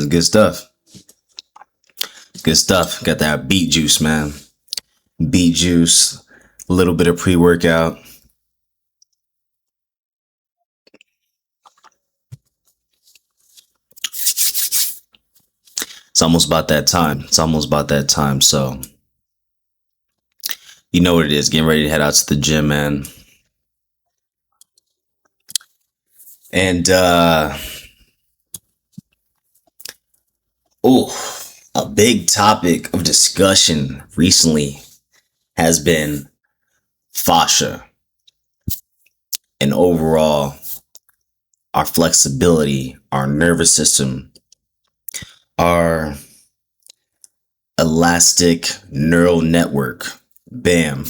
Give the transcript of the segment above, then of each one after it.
That's good stuff. Good stuff. Got that beet juice, man. Beet juice, a little bit of pre-workout. It's almost about that time. So, you know what it is. Getting ready to head out to the gym, man. And, a big topic of discussion recently has been fascia and overall our flexibility, our nervous system, our elastic neural network. Bam.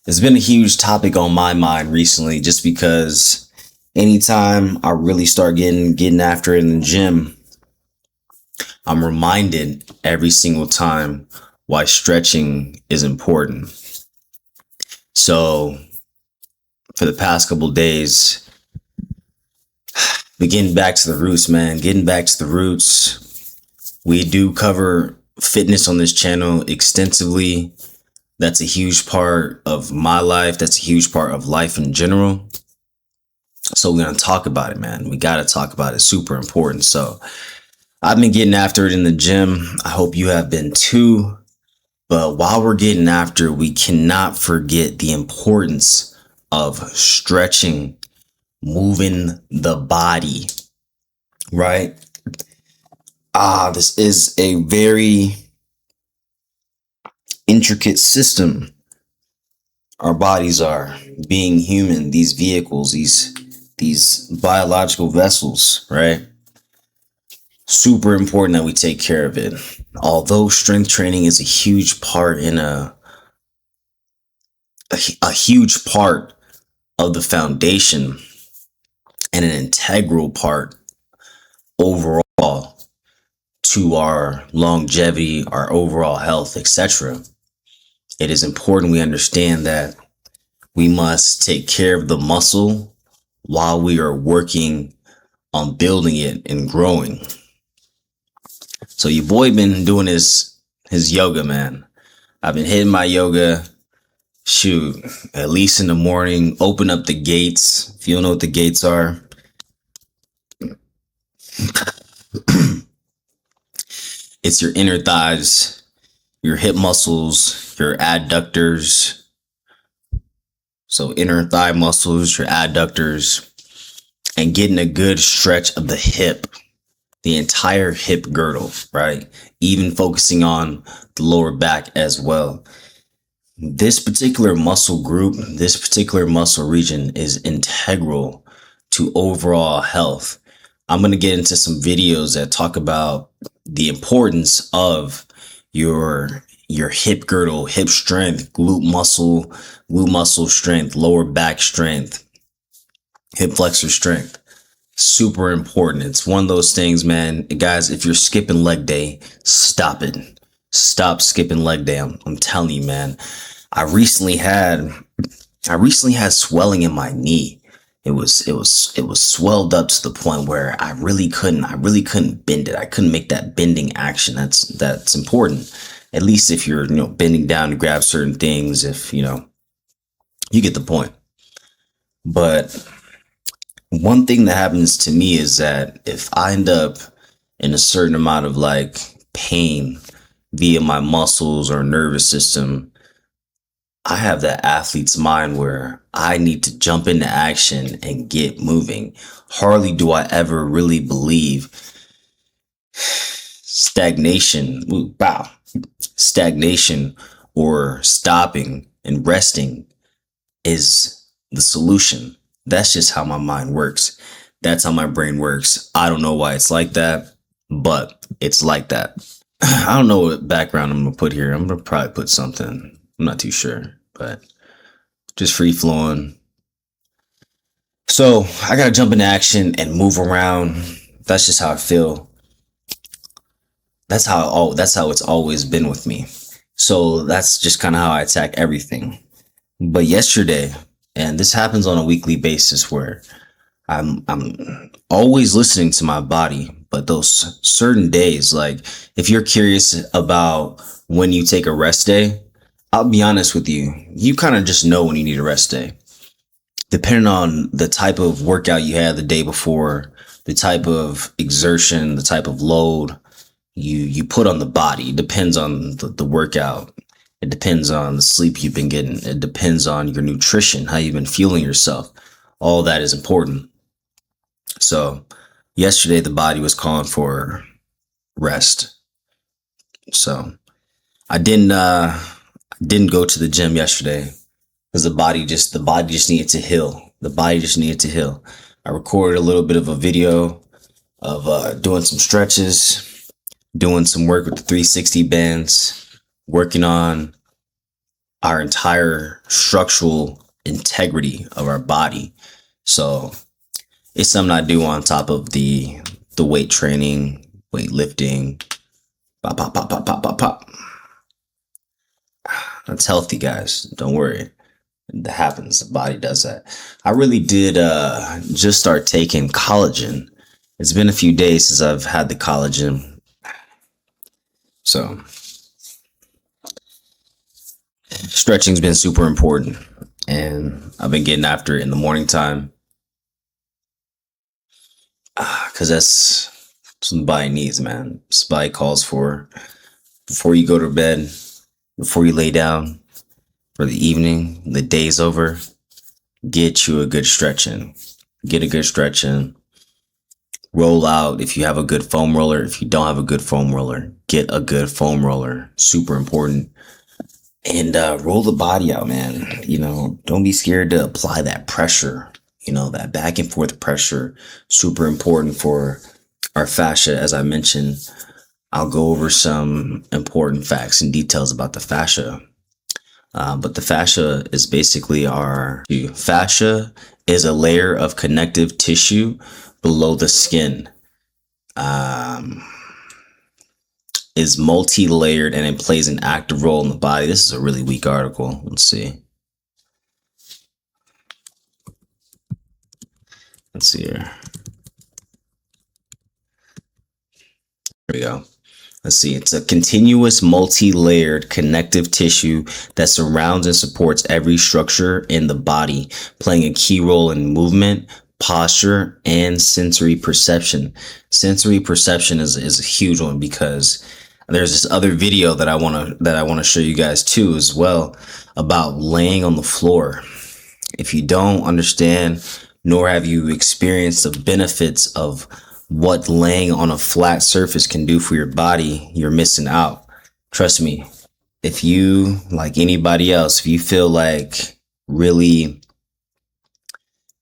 It's been a huge topic on my mind recently just because anytime I really start getting after it in the gym, I'm reminded every single time why stretching is important. So for the past couple days, getting back to the roots, man, We do cover fitness on this channel extensively. That's a huge part of my life. That's a huge part of life in general. So we're going to talk about it, man. We got to talk about it. Super important. So I've been getting after it in the gym. I hope you have been too. But while we're getting after it, we cannot forget the importance of stretching, moving the body, right? This is a very intricate system. Our bodies are, being human, these vehicles, these biological vessels, right? Super important that we take care of it. Although strength training is a huge part in a huge part of the foundation and an integral part overall to our longevity, our overall health, etc. It is important we understand that we must take care of the muscle while we are working on building it and growing. So your boy been doing his yoga, man. I've been hitting my yoga, at least in the morning. Open up the gates. If you don't know what the gates are, it's your inner thighs, your hip muscles, your adductors. So inner thigh muscles, your adductors, and getting a good stretch of the hip, the entire hip girdle, right? Even focusing on the lower back as well. This particular muscle group, this particular muscle region is integral to overall health. I'm going to get into some videos that talk about the importance of your hip girdle, hip strength, glute muscle strength, lower back strength, hip flexor strength. Super important. It's one of those things, man. Guys, if you're skipping leg day, stop it. Stop skipping leg day. I'm telling you, man. I recently had swelling in my knee. It was swelled up to the point where I really couldn't bend it. I couldn't make that bending action. That's important. At least if you're, bending down to grab certain things, if, you get the point. But one thing that happens to me is that if I end up in a certain amount of pain via my muscles or nervous system, I have that athlete's mind where I need to jump into action and get moving. Hardly do I ever really believe stagnation or stopping and resting is the solution. That's just how my mind works. That's how my brain works. I don't know why it's like that, but it's like that. I don't know what background I'm going to put here. I'm going to probably put something. I'm not too sure, but just free flowing. So I got to jump into action and move around. That's just how I feel. That's how it's always been with me. So that's just kind of how I attack everything. But yesterday, and this happens on a weekly basis where I'm always listening to my body, but those certain days, like if you're curious about when you take a rest day, I'll be honest with you, you kind of just know when you need a rest day. Depending on the type of workout you had the day before, the type of exertion, the type of load you put on the body, it depends on the workout. It depends on the sleep you've been getting. It depends on your nutrition, how you've been fueling yourself. All that is important. So yesterday the body was calling for rest. So I didn't go to the gym yesterday because the body just needed to heal. The body just needed to heal. I recorded a little bit of a video of doing some stretches, doing some work with the 360 bands, working on our entire structural integrity of our body. So it's something I do on top of the weight training, weight lifting. Pop, pop, pop, pop, pop, pop, pop. That's healthy, guys. Don't worry. That happens. The body does that. I really did just start taking collagen. It's been a few days since I've had the collagen. So stretching's been super important. And I've been getting after it in the morning time. Because that's what the body needs, man. This body calls for before you go to bed, before you lay down for the evening, the day's over, get you a good stretch in. Get a good stretch in. Roll out if you have a good foam roller. If you don't have a good foam roller, get a good foam roller. Super important. And roll the body out, man. You know, don't be scared to apply that pressure. You know, that back and forth pressure. Super important for our fascia, as I mentioned. I'll go over some important facts and details about the fascia. But the fascia is basically our fascia is a layer of connective tissue below the skin. Is multi-layered and it plays an active role in the body. This is a really weak article. Let's see. Let's see here. Here we go. Let's see. It's a continuous multi-layered connective tissue that surrounds and supports every structure in the body, playing a key role in movement, posture, and sensory perception. Sensory perception is a huge one because there's this other video that I want to show you guys too as well about laying on the floor. If you don't understand nor have you experienced the benefits of what laying on a flat surface can do for your body, you're missing out. Trust me. If you, like anybody else, if you feel like really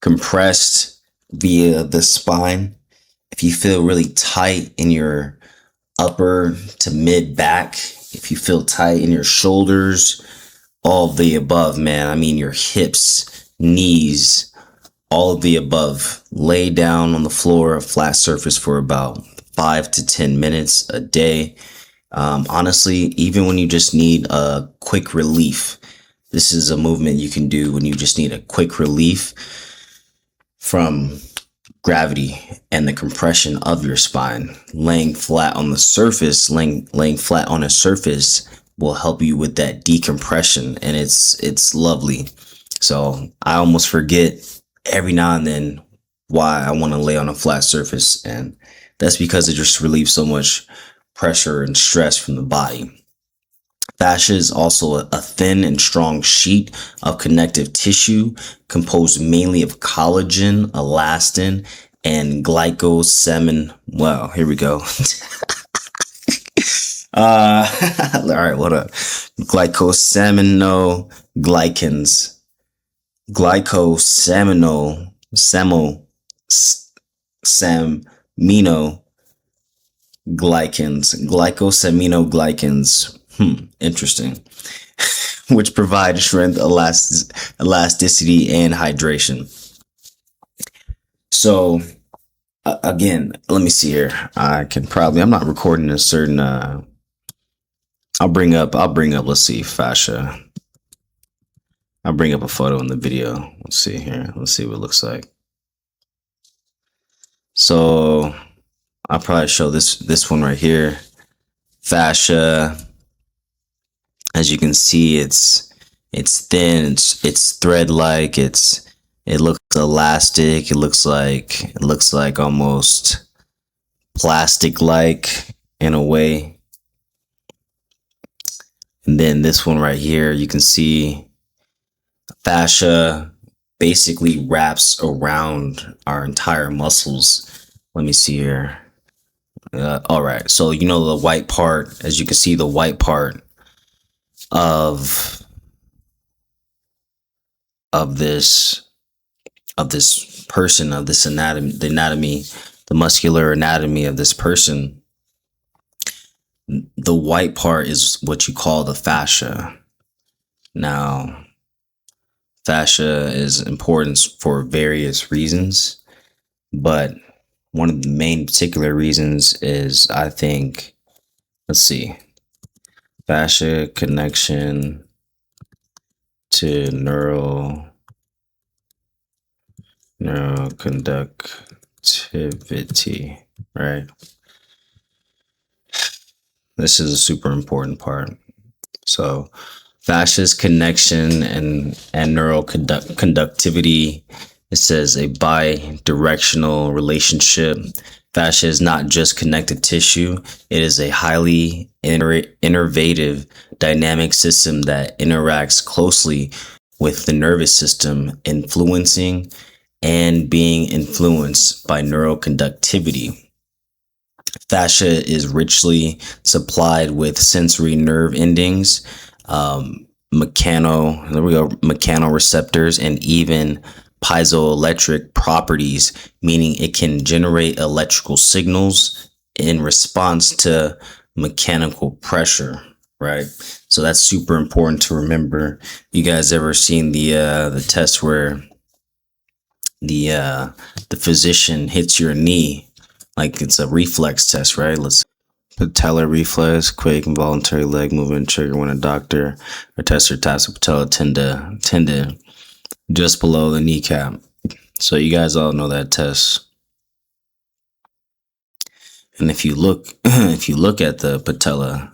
compressed via the spine, if you feel really tight in your upper to mid back, if you feel tight in your shoulders, all of the above, man. I mean, your hips, knees, all of the above. Lay down on the floor, a flat surface for about 5 to 10 minutes a day. Honestly, even when you just need a quick relief, this is a movement you can do when you just need a quick relief from gravity and the compression of your spine. Laying flat on the surface, laying flat on a surface will help you with that decompression, and it's lovely. So I almost forget every now and then why I want to lay on a flat surface, and that's because it just relieves so much pressure and stress from the body. Fascia is also a thin and strong sheet of connective tissue composed mainly of collagen, elastin, and glycosamin. Well, here we go. All right, what up? Glycosaminoglycans. Glycosaminoglycans. Interesting. Which provide strength, elasticity, and hydration. So, again, let me see here. I'm not recording a certain, I'll bring up, let's see, fascia. I'll bring up a photo in the video. Let's see here. Let's see what it looks like. So I'll probably show this one right here. Fascia. As you can see, it's thin, it's thread like, it looks elastic, it looks like almost plastic like in a way. And then this one right here, you can see fascia basically wraps around our entire muscles. Let me see here. All right, so you know the white part, as you can see, the white part of of this of this person, of this anatomy, the muscular anatomy of this person. The white part is what you call the fascia. Now, fascia is important for various reasons, but one of the main particular reasons is, I think, let's see, fascia connection to neuroconductivity, right? This is a super important part. So fascia's connection and neural conductivity, it says a bi-directional relationship. Fascia is not just connective tissue, it is a highly innervative dynamic system that interacts closely with the nervous system, influencing and being influenced by neural conductivity. Fascia is richly supplied with sensory nerve endings, mechanoreceptors, and even piezoelectric properties, meaning it can generate electrical signals in response to mechanical pressure, right? So that's super important to remember. You guys ever seen the test where the physician hits your knee, like it's a reflex test, right? Let's patellar reflex, quick involuntary leg movement trigger when a doctor or tester taps a patella tendon just below the kneecap. So you guys all know that test. And if you look if you look at the patella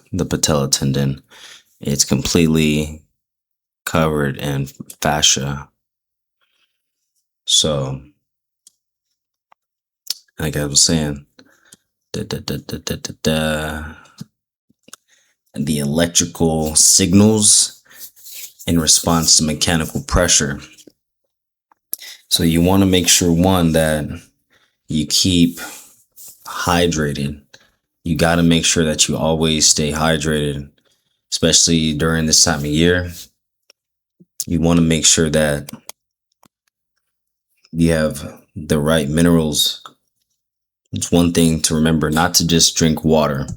tendon, it's completely covered in fascia. So like I was saying, the electrical signals in response to mechanical pressure. So you want to make sure, one, that you keep hydrated. You got to make sure that you always stay hydrated, especially during this time of year. You want to make sure that you have the right minerals. It's one thing to remember, not to just drink water.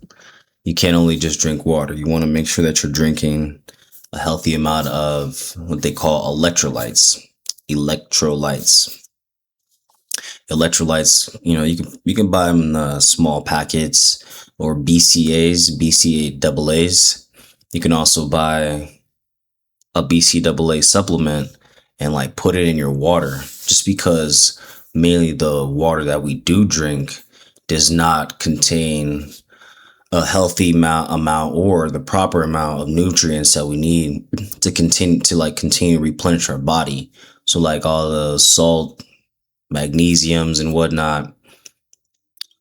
You can't only just drink water. You want to make sure that you're drinking a healthy amount of what they call electrolytes. Electrolytes, you know, you can buy them in small packets, or BCAAs. You can also buy a BCAA supplement and like put it in your water, just because mainly the water that we do drink does not contain a healthy amount or the proper amount of nutrients that we need to continue to replenish our body. So like all the salt, magnesiums and whatnot,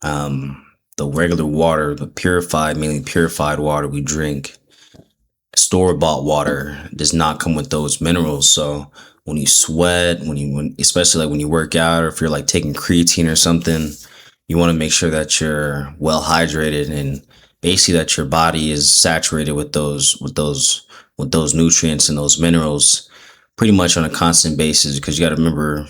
the regular water, mainly purified water we drink, store-bought water, does not come with those minerals. So when you sweat, especially like when you work out, or if you're like taking creatine or something, you want to make sure that you're well hydrated, and basically that your body is saturated with those nutrients and those minerals pretty much on a constant basis, because you got to remember,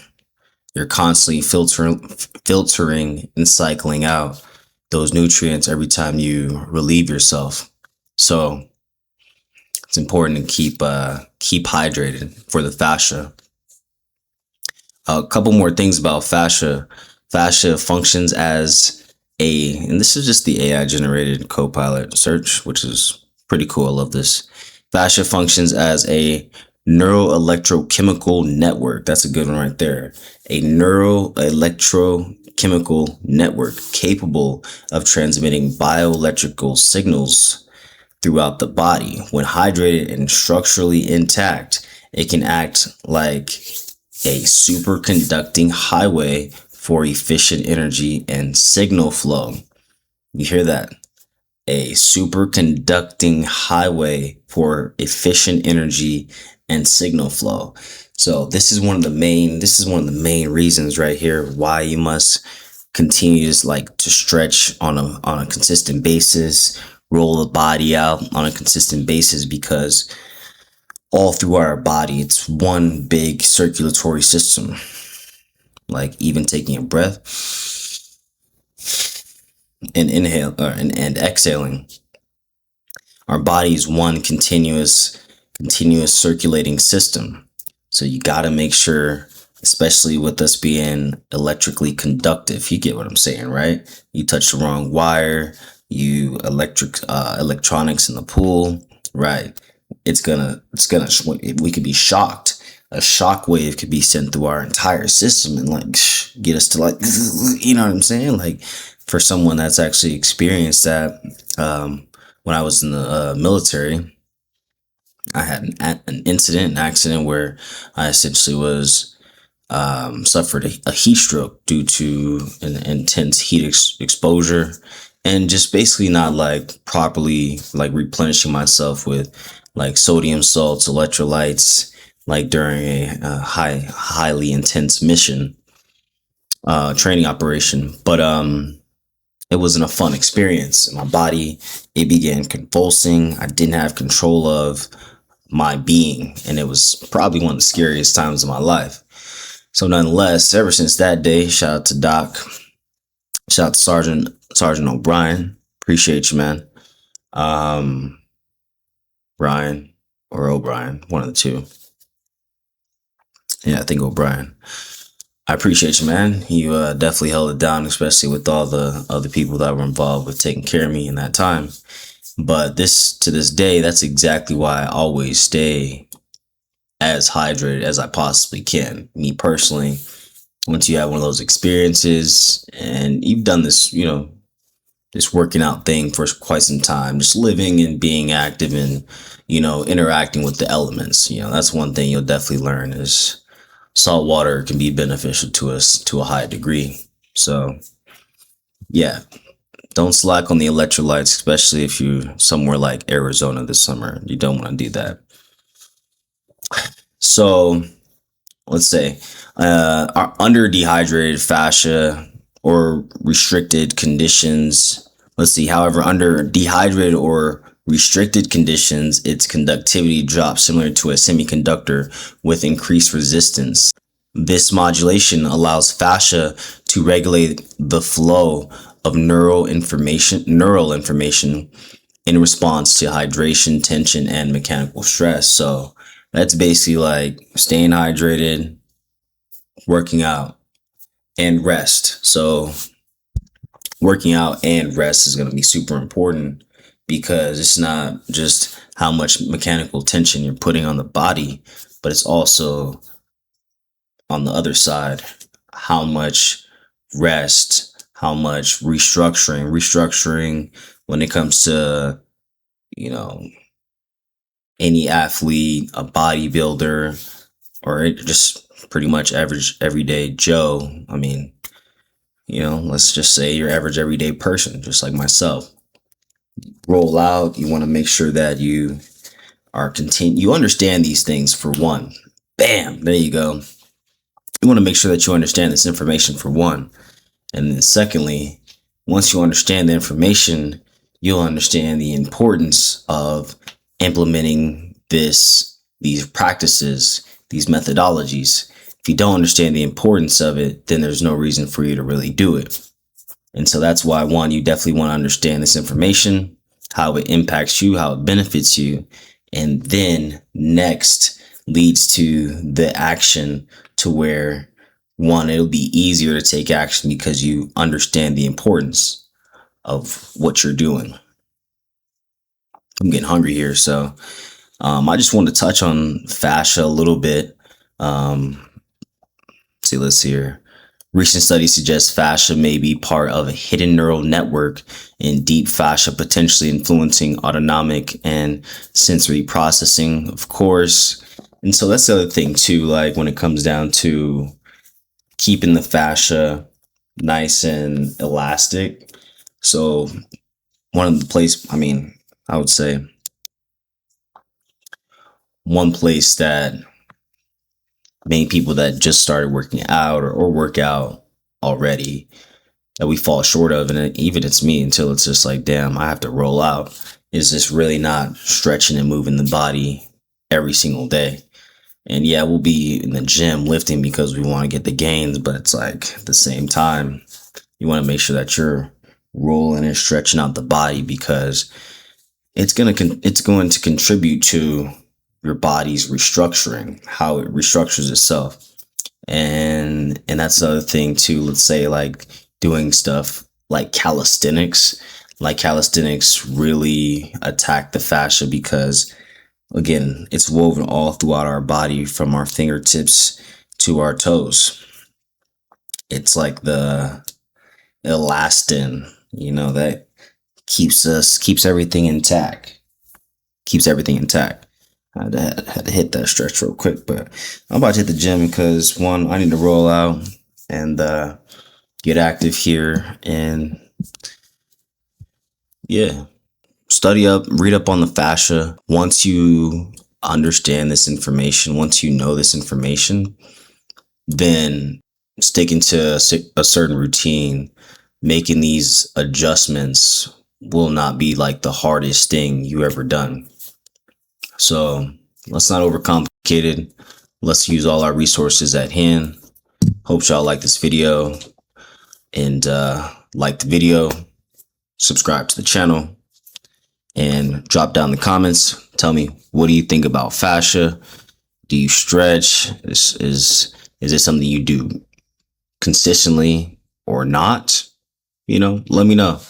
you're constantly filtering and cycling out those nutrients every time you relieve yourself. So it's important to keep hydrated for the fascia. A couple more things about fascia. Fascia functions as and this is just the AI generated Copilot search, which is pretty cool. I love this. Fascia functions as a neuroelectrochemical network. That's a good one right there. A neuroelectrochemical chemical network capable of transmitting bioelectrical signals throughout the body. When hydrated and structurally intact, it can act like a superconducting highway for efficient energy and signal flow. You hear that? A superconducting highway for efficient energy and signal flow. So this is one of the main reasons right here why you must continue to stretch on a consistent basis, roll the body out on a consistent basis, because all through our body it's one big circulatory system. Like even taking a breath and and exhaling, our body is one continuous circulating system. So you got to make sure, especially with us being electrically conductive, you get what I'm saying, right? You touch the wrong wire, you electronics in the pool, right? We could be shocked. A shock wave could be sent through our entire system and get us to you know what I'm saying? Like, for someone that's actually experienced that, when I was in the military, I had an accident where I essentially suffered a heat stroke due to an intense heat exposure, and just basically not properly replenishing myself with sodium salts, electrolytes, during a highly intense mission, training operation. But it wasn't a fun experience. My body, it began convulsing. I didn't have control of my being, and it was probably one of the scariest times of my life. So nonetheless, ever since that day, shout out to Doc, shout out to Sergeant O'Brien. Appreciate you, man. Brian or O'Brien, one of the two. Yeah, I think O'Brien. I appreciate you, man. You definitely held it down, especially with all the other people that were involved with taking care of me in that time. But to this day, that's exactly why I always stay as hydrated as I possibly can. Me personally, once you have one of those experiences and you've done this, this working out thing for quite some time, just living and being active and, interacting with the elements, that's one thing you'll definitely learn is salt water can be beneficial to us to a high degree. So yeah, don't slack on the electrolytes, especially if you're somewhere like Arizona this summer. You don't want to do that. So let's say are under dehydrated fascia or restricted conditions. Let's see, however, under dehydrated or restricted conditions, its conductivity drops similar to a semiconductor with increased resistance. This modulation allows fascia to regulate the flow of neural information in response to hydration, tension, and mechanical stress. So that's basically staying hydrated, working out, and rest. So working out and rest is going to be super important, because it's not just how much mechanical tension you're putting on the body, but it's also on the other side, how much rest, how much restructuring when it comes to, any athlete, a bodybuilder, or just pretty much average everyday Joe. I mean, let's just say your average everyday person, just like myself. Roll out. You want to make sure that you understand these things, for one. Bam, there you go. You want to make sure that you understand this information, for one. And then secondly, once you understand the information, you'll understand the importance of implementing these practices, these methodologies. If you don't understand the importance of it, then there's no reason for you to really do it. And so that's why, one, you definitely want to understand this information, how it impacts you, how it benefits you. And then next leads to the action, to where, one, it'll be easier to take action because you understand the importance of what you're doing. I'm getting hungry here, so I just want to touch on fascia a little bit. See, let's see here. Recent studies suggest fascia may be part of a hidden neural network in deep fascia, potentially influencing autonomic and sensory processing, of course. And so that's the other thing too, like when it comes down to keeping the fascia nice and elastic. So one of the place, I mean, I would say one place that many people that just started working out or work out already that we fall short of, and even it's me until it's just like, damn, I have to roll out, is just really not stretching and moving the body every single day. And yeah, we'll be in the gym lifting because we want to get the gains, but it's like at the same time, you want to make sure that you're rolling and stretching out the body because it's going to contribute to your body's restructuring, how it restructures itself. And that's the other thing too. Let's say like doing stuff like calisthenics. Like calisthenics really attack the fascia because again, it's woven all throughout our body from our fingertips to our toes. It's like the elastin, that keeps everything intact. Keeps everything intact. I had to hit that stretch real quick, but I'm about to hit the gym because one, I need to roll out and get active here, and yeah, study up, read up on the fascia. Once you understand this information, once you know this information, then sticking to a certain routine, making these adjustments will not be like the hardest thing you ever done. So let's not overcomplicate it. Let's use all our resources at hand. Hope y'all like this video, and like the video, subscribe to the channel, and drop down the comments. Tell me, what do you think about fascia? Do you stretch? Is it something you do consistently or not? Let me know.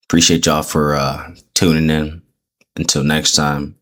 Appreciate y'all for tuning in. Until next time.